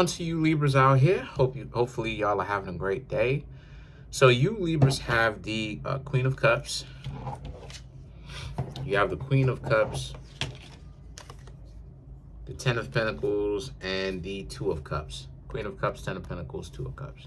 On to you Libras out here. Hopefully y'all are having a great day. So you Libras have the Queen of Cups. You have the Queen of Cups, the Ten of Pentacles, and the Two of Cups. Queen of Cups, Ten of Pentacles, Two of Cups.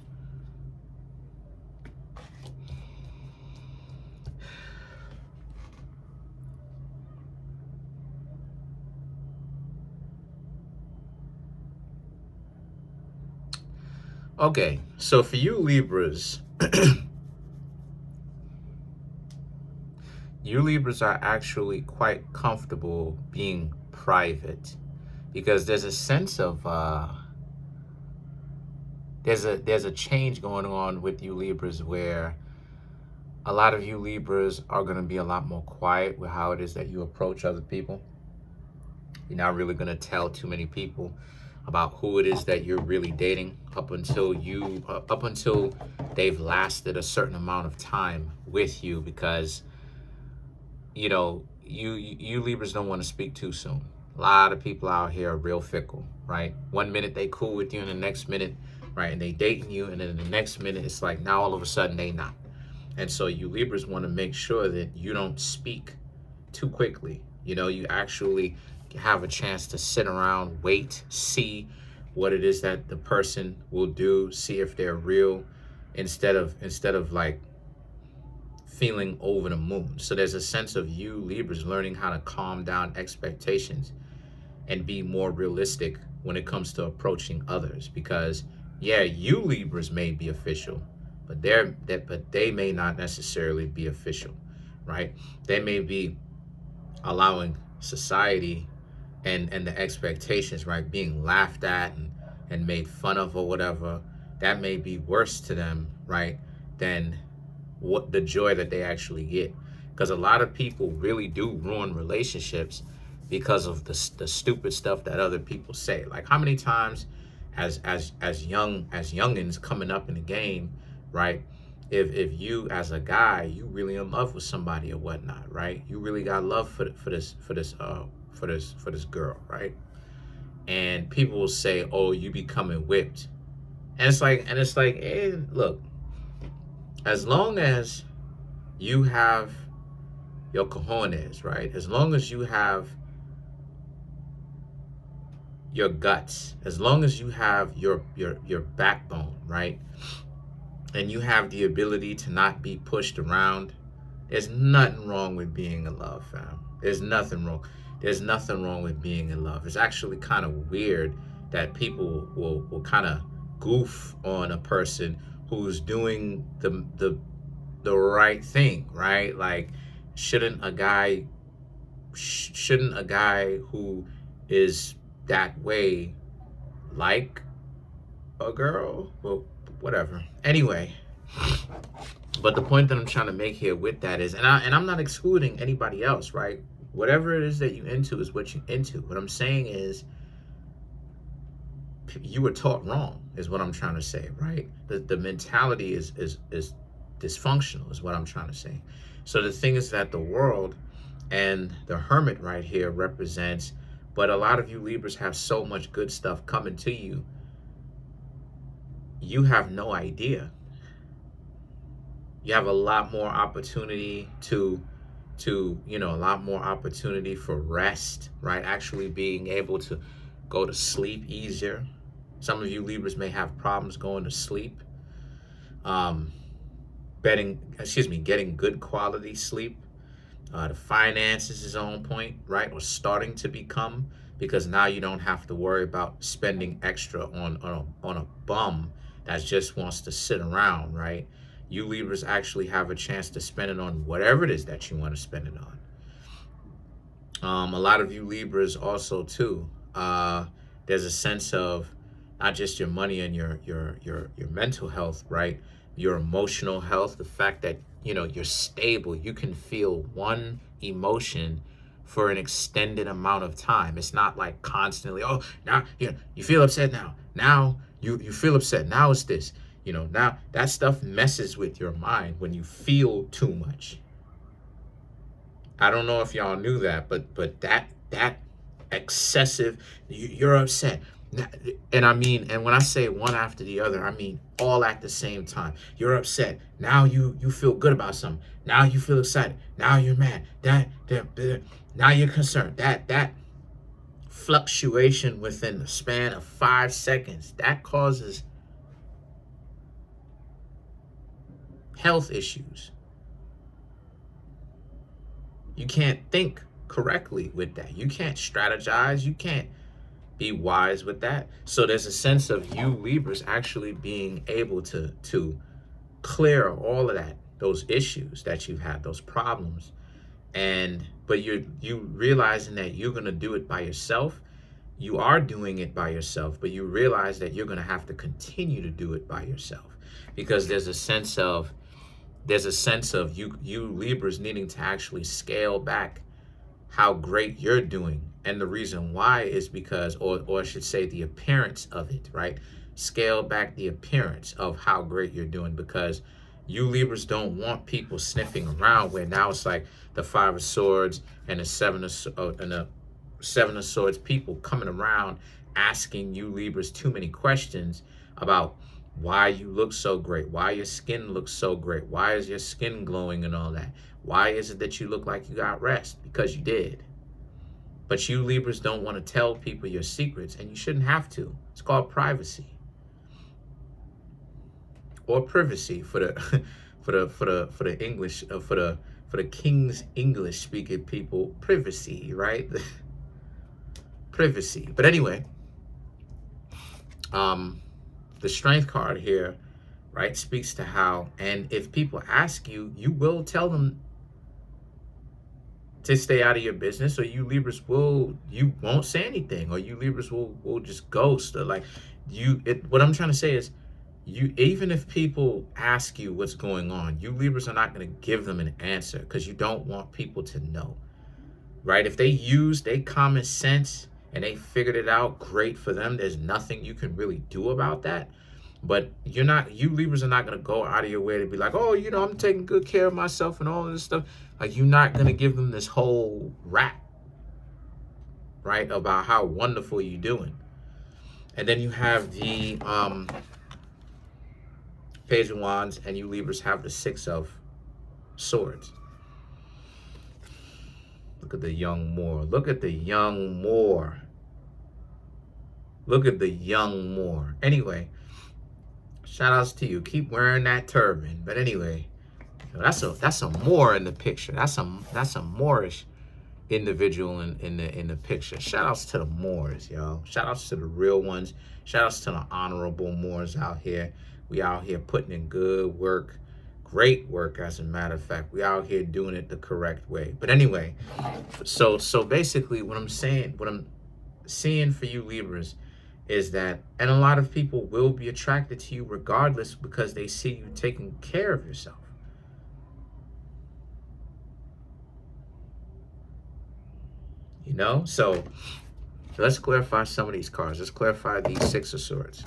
Okay, so for you Libras, you Libras are actually quite comfortable being private because there's a sense of there's a change going on with you Libras where a lot of you Libras are going to be a lot more quiet with how it is that you approach other people. You're not really going to tell too many people about who it is that you're really dating up until they've lasted a certain amount of time with you, because you Libras don't want to speak too soon. A lot of people out here are real fickle, right? One minute they cool with you, and the next minute, right, and they dating you, and then the next minute it's like now all of a sudden they not. And so you Libras want to make sure that you don't speak too quickly. You actually have a chance to sit around, wait, see what it is that the person will do, see if they're real, instead of like feeling over the moon. So there's a sense of you Libras learning how to calm down expectations and be more realistic when it comes to approaching others, because yeah, you Libras may be official, but they may not necessarily be official, right? They may be allowing society and the expectations, right, being laughed at and made fun of or whatever. That may be worse to them, right, than what the joy that they actually get. Because a lot of people really do ruin relationships because of the stupid stuff that other people say. Like, how many times as youngins coming up in the game, right, if you as a guy, you really in love with somebody or whatnot, right, you really got love for this girl, right, and people will say, oh, you becoming whipped. And it's like, hey, look, as long as you have your cojones, right, as long as you have your guts, as long as you have your backbone, right, and you have the ability to not be pushed around, there's nothing wrong with being in love, fam. There's nothing wrong. There's nothing wrong with being in love. It's actually kind of weird that people will kind of goof on a person who's doing the right thing, right? Like, shouldn't a guy who is that way like a girl? Well, whatever. Anyway, but the point that I'm trying to make here with that is, and I'm not excluding anybody else, right? Whatever it is that you into is what you into. What I'm saying is, you were taught wrong, is what I'm trying to say, right? The mentality is dysfunctional, is what I'm trying to say. So the thing is that the world and the Hermit right here represents, but a lot of you Libras have so much good stuff coming to you, you have no idea. You have a lot more opportunity to a lot more opportunity for rest, right? Actually being able to go to sleep easier. Some of you Libras may have problems going to sleep. Getting good quality sleep. The finances is on point, right? Or starting to become, because now you don't have to worry about spending extra on a bum that just wants to sit around, right? You Libras actually have a chance to spend it on whatever it is that you want to spend it on. A lot of you Libras also too, there's a sense of not just your money and your mental health, right? Your emotional health, the fact that you're stable. You can feel one emotion for an extended amount of time. It's not like constantly, oh, now you feel upset now. Now you feel upset. Now it's this. Now that stuff messes with your mind when you feel too much. I don't know if y'all knew that, but that excessive, you're upset. And I mean, and when I say one after the other, I mean all at the same time. You're upset. Now you feel good about something. Now you feel excited. Now you're mad. Now you're concerned. That fluctuation within the span of 5 seconds, that causes health issues. You can't think correctly with that. You can't strategize. You can't be wise with that. So there's a sense of you Libras actually being able to clear all of that, those issues that you've had, those problems. But you realizing that you're going to do it by yourself. You are doing it by yourself, but you realize that you're going to have to continue to do it by yourself, because there's a sense of you Libras needing to actually scale back how great you're doing. And the reason why is because, or I should say the appearance of it, right? Scale back the appearance of how great you're doing, because you Libras don't want people sniffing around where now it's like the 5 of Swords and the 7 of Swords, people coming around asking you Libras too many questions about why you look so great, why your skin looks so great, why is your skin glowing and all that. Why is it that you look like you got rest? Because you did. But you Libras don't want to tell people your secrets, and you shouldn't have to. It's called privacy. Or privacy for the for the English for the King's English speaking people, privacy, right? Privacy. But anyway, the Strength card here, right, speaks to how, and if people ask you, you will tell them to stay out of your business, or you Libras you won't say anything, or you Libras will just ghost, or like what I'm trying to say is, even if people ask you what's going on, you Libras are not going to give them an answer, because you don't want people to know, right? If they use their common sense and they figured it out, great for them. There's nothing you can really do about that. But you Libras are not going to go out of your way to be like, oh, I'm taking good care of myself and all of this stuff. Like, you're not going to give them this whole rap, right, about how wonderful you're doing. And then you have the Page of Wands, and you Libras have the 6 of Swords. Look at the young Moor. Look at the young Moor. Look at the young Moor. Anyway, shout outs to you. Keep wearing that turban. But anyway, that's a Moor in the picture. That's a Moorish individual in the picture. Shout outs to the Moors, y'all. Shout outs to the real ones. Shout outs to the honorable Moors out here. We out here putting in good work. Great work, as a matter of fact. We out here doing it the correct way. But anyway, so basically what I'm seeing for you Libras is that, and a lot of people will be attracted to you regardless, because they see you taking care of yourself. So let's clarify some of these cards. Let's clarify the 6 of Swords.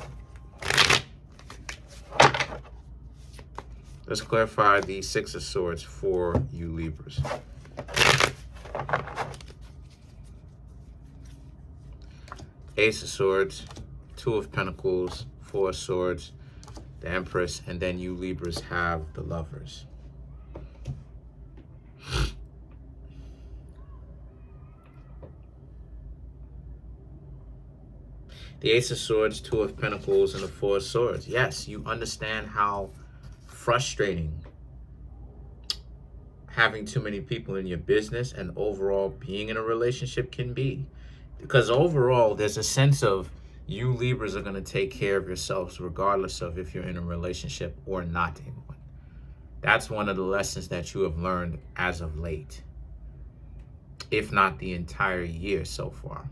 Let's clarify the 6 of Swords for you Libras. Ace of Swords, 2 of Pentacles, 4 of Swords, the Empress, and then you Libras have the Lovers. The Ace of Swords, 2 of Pentacles, and the 4 of Swords. Yes, you understand how frustrating having too many people in your business and overall being in a relationship can be. Because overall, there's a sense of you Libras are going to take care of yourselves regardless of if you're in a relationship or not in one. That's one of the lessons that you have learned as of late, if not the entire year so far,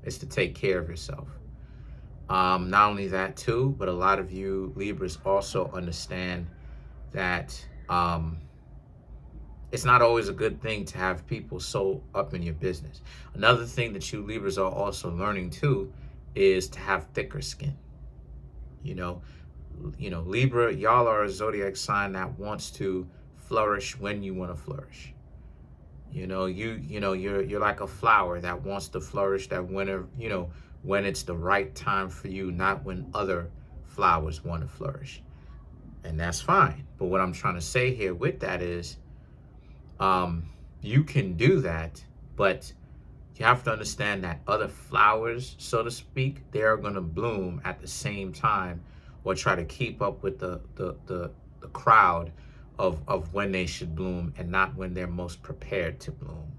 is to take care of yourself. Not only that too, but a lot of you Libras also understand that it's not always a good thing to have people so up in your business. Another thing that you Libras are also learning too is to have thicker skin. Libra, y'all are a zodiac sign that wants to flourish when you want to flourish. You're like a flower that wants to flourish, that when it's the right time for you, not when other flowers want to flourish. And that's fine. But what I'm trying to say here with that is, you can do that, but you have to understand that other flowers, so to speak, they are going to bloom at the same time, or try to keep up with the crowd of when they should bloom, and not when they're most prepared to bloom.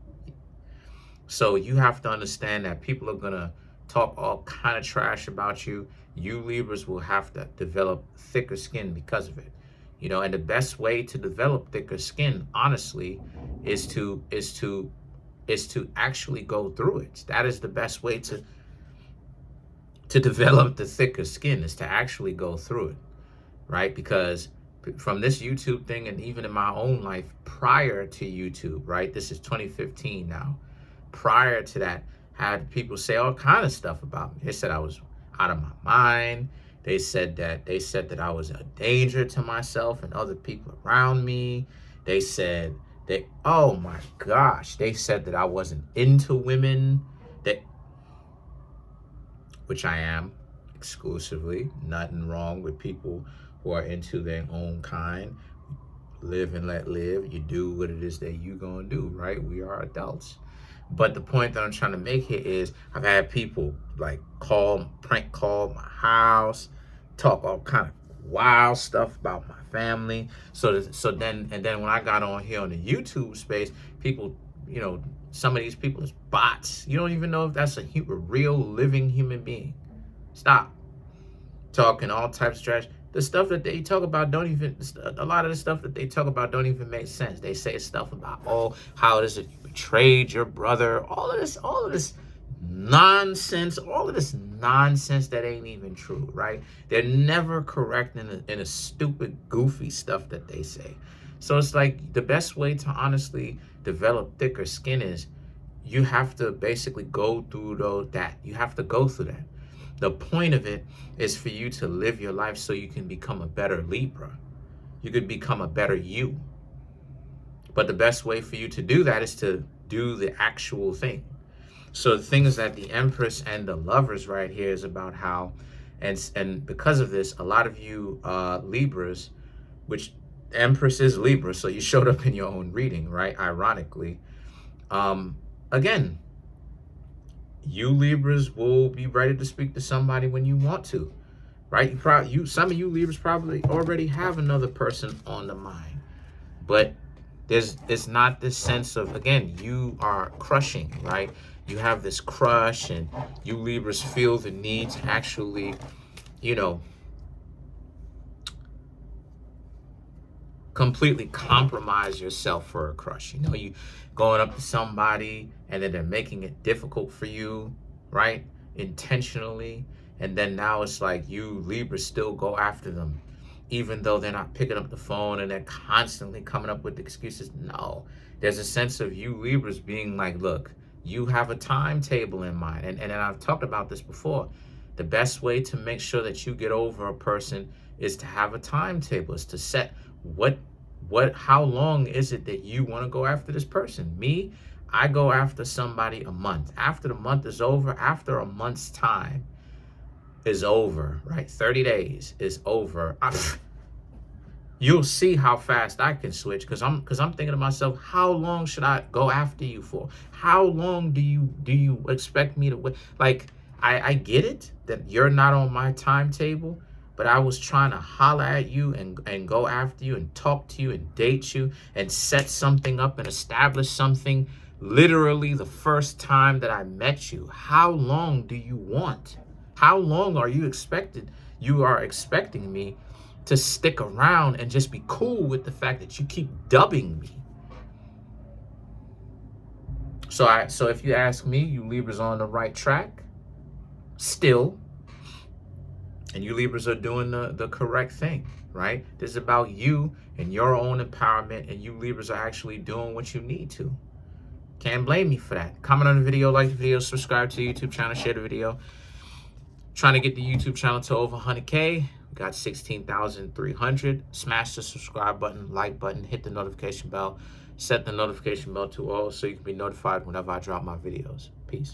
So you have to understand that people are going to talk all kind of trash about you. You Libras will have to develop thicker skin because of it. You know, and the best way to develop thicker skin, honestly, is to actually go through it. That is the best way to develop the thicker skin, is to actually go through it, right? Because from this YouTube thing, and even in my own life prior to YouTube, right? This is 2015 now. Prior to that, I had people say all kind of stuff about me. They said I was out of my mind. They said that I was a danger to myself and other people around me. They said that, oh my gosh, they said that I wasn't into women, which I am exclusively. Nothing wrong with people who are into their own kind. Live and let live. You do what it is that you gonna do, right? We are adults. But the point that I'm trying to make here is, I've had people like prank call my house, talk all kind of wild stuff about my family. So then when I got on here on the YouTube space, people, you know, some of these people is bots. You don't even know if that's a real living human being. Stop talking all types of trash. The stuff that they talk about a lot of the stuff that they talk about don't even make sense. They say stuff about, oh, how is it you betrayed your brother? All of this nonsense that ain't even true, right? They're never correct in a stupid, goofy stuff that they say. So it's like, the best way to honestly develop thicker skin is, you have to basically go through that. You have to go through that. The point of it is for you to live your life so you can become a better Libra. You could become a better you. But the best way for you to do that is to do the actual thing. So the thing is that the Empress and the Lovers right here is about how, and because of this, a lot of you Libras, which the Empress is Libra, so you showed up in your own reading, right? Ironically. Again, you Libras will be ready to speak to somebody when you want to, right? Some of you Libras probably already have another person on the mind, but it's not this sense of, again, you are crushing, right? You have this crush, and you Libras feel the need to actually, you know, completely compromise yourself for a crush. You know, you going up to somebody and then they're making it difficult for you, right? Intentionally. And then now it's like you Libras still go after them, even though they're not picking up the phone and they're constantly coming up with excuses. No, there's a sense of you Libras being like, look, you have a timetable in mind. And I've talked about this before. The best way to make sure that you get over a person is to have a timetable, is to set how long is it that you want to go after this person. Me, I go after somebody a month. After the month is over, after a month's time is over, right? 30 days is over. You'll see how fast I can switch, because I'm thinking to myself, how long should I go after you for? How long do you expect me to wait? Like, I get it that you're not on my timetable, but I was trying to holler at you and go after you and talk to you and date you and set something up and establish something literally the first time that I met you. How long do you want? How long are you expecting me to stick around and just be cool with the fact that you keep dubbing me? So if you ask me, you Libras on the right track still. And you Libras are doing the correct thing, right? This is about you and your own empowerment, and you Libras are actually doing what you need to. Can't blame me for that. Comment on the video, like the video, subscribe to the YouTube channel, share the video. Trying to get the YouTube channel to over 100K. We got 16,300. Smash the subscribe button, like button, hit the notification bell. Set the notification bell to all so you can be notified whenever I drop my videos. Peace.